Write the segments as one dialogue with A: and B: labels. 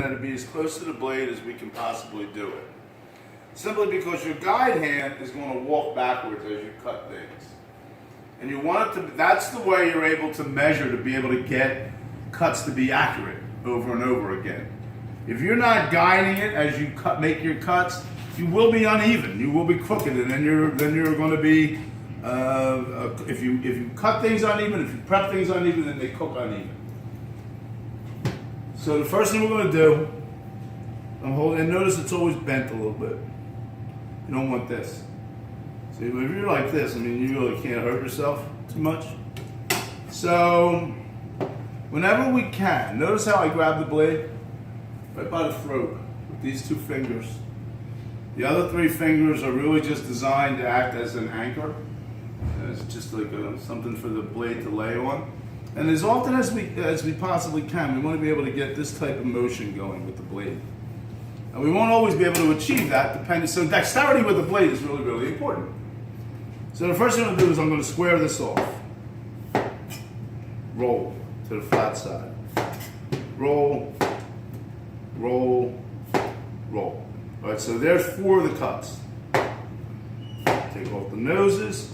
A: that it be as close to the blade as we can possibly do it. Simply because your guide hand is going to walk backwards as you cut things. And you want it to, that's the way you're able to measure, to be able to get cuts to be accurate over and over again. If you're not guiding it as you make your cuts, you will be uneven, you will be crooked, and then you're going to be, if you cut things uneven, if you prep things uneven, then they cook uneven. So the first thing we're going to do, I'm holding, and notice it's always bent a little bit. You don't want this. See, if you're like this, I mean, you really can't hurt yourself too much. So, whenever we can, notice how I grab the blade? Right by the throat with these two fingers. The other three fingers are really just designed to act as an anchor. And it's just like something for the blade to lay on. And as often as we possibly can, we want to be able to get this type of motion going with the blade. And we won't always be able to achieve that, depending. So dexterity with the blade is really, really important. So the first thing I'm going to do is I'm going to square this off. Roll to the flat side. Roll, roll, roll. All right, so there's 4 of the cuts. Take off the noses.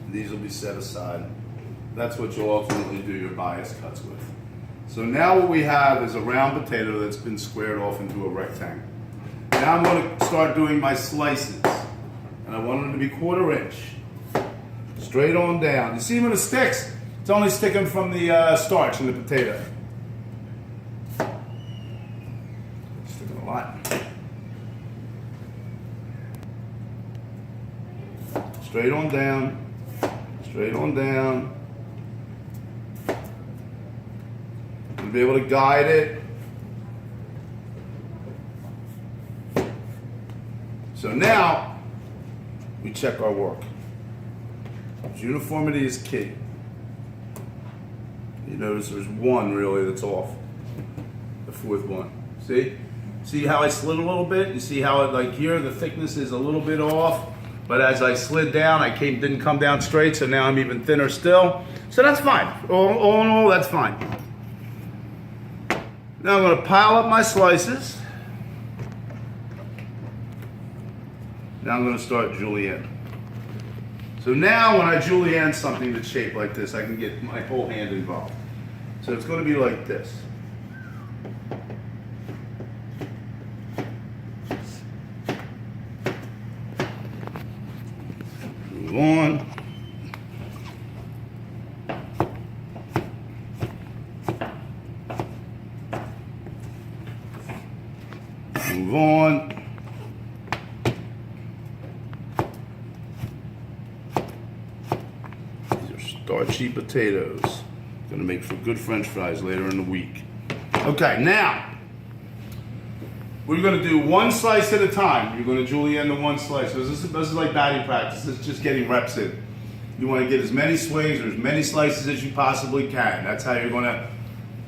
A: These will be set aside. That's what you'll ultimately do your bias cuts with. So now what we have is a round potato that's been squared off into a rectangle. Now I'm going to start doing my slices. And I want them to be 1/4 inch. Straight on down. You see when it sticks? It's only sticking from the starch in the potato. It's sticking a lot. Straight on down. Straight on down. You'll be able to guide it. So now, we check our work. Uniformity is key. You notice there's 1 really that's off. The 4th one. See? See how I slid a little bit? You see how it, like here, the thickness is a little bit off, but as I slid down, didn't come down straight, so now I'm even thinner still. So that's fine. All in all, that's fine. Now I'm going to pile up my slices. Now I'm going to start julienne. So now when I julienne something that's shaped like this, I can get my whole hand involved. So it's going to be like this. Move on. Move on. Starchy potatoes. Gonna make for good French fries later in the week. Okay, now we're gonna do 1 slice at a time. You're gonna julienne the 1 slice. So this is like batting practice. This is just getting reps in. You want to get as many swings or as many slices as you possibly can. That's how you're gonna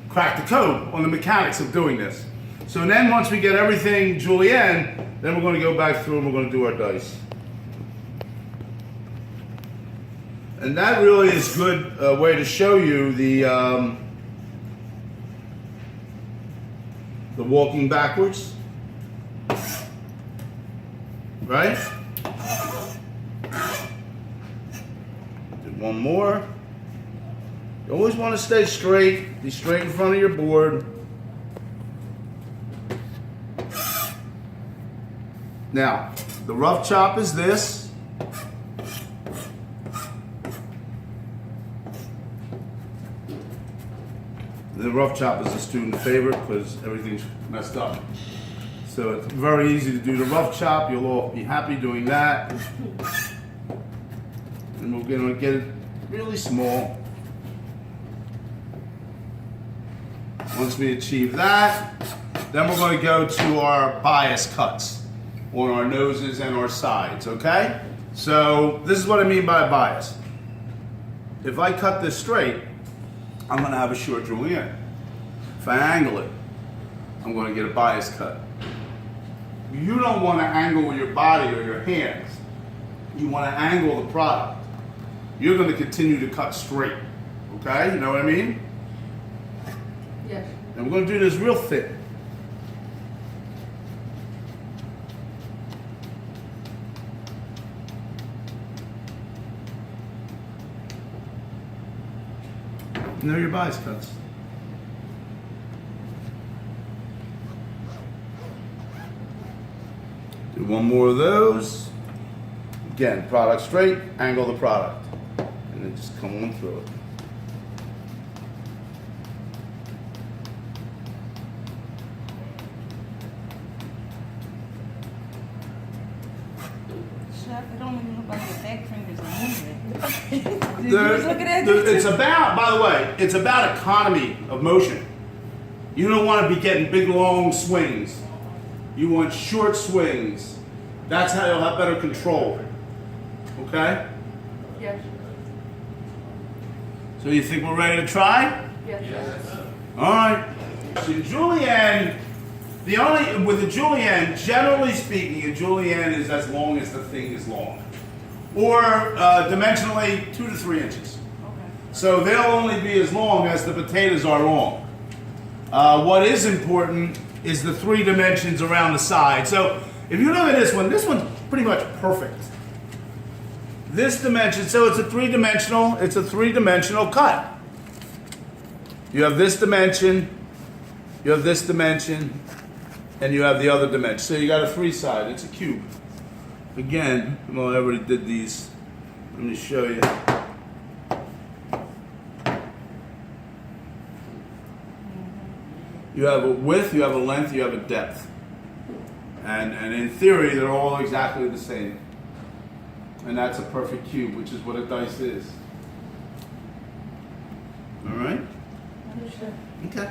A: crack the code on the mechanics of doing this. So then once we get everything julienne, then we're gonna go back through and we're gonna do our dice. And that really is a good way to show you the walking backwards, right? Do 1 more. You always want to stay straight. Be straight in front of your board. Now, the rough chop is this. The rough chop is a student favorite because everything's messed up. So it's very easy to do the rough chop. You'll all be happy doing that. And we're going to get it really small. Once we achieve that, then we're going to go to our bias cuts on our noses and our sides, okay? So this is what I mean by a bias. If I cut this straight, I'm going to have a short julienne. If I angle it, I'm going to get a bias cut. You don't want to angle with your body or your hands. You want to angle the product. You're going to continue to cut straight. Okay? You know what I mean?
B: Yes.
A: And we're going to do this real thin. And there are your bias cuts. Do one more of those. Again, product straight, angle the product. And then just come on through it.
B: Chef, it don't even look like your back fingers are moving. Did you just look at that?
A: It's about, by the way, it's about economy of motion. You don't want to be getting big long swings. You want short swings. That's how you'll have better control. Okay?
B: Yes.
A: So you think we're ready to try?
B: Yes.
A: All right. So julienne, with the julienne, generally speaking, a julienne is as long as the thing is long, or dimensionally 2 to 3 inches.
B: Okay.
A: So they'll only be as long as the potatoes are long. What is important is the 3 dimensions around the side. So if you look at this one's pretty much perfect. This dimension, so it's a three-dimensional cut. You have this dimension, you have this dimension, and you have the other dimension. So you got a 3-side, it's a cube. Again, well, I already did these. Let me show you. You have a width, you have a length, you have a depth. And in theory, they're all exactly the same. And that's a perfect cube, which is what a dice is. All right?
B: Understood.
A: Okay.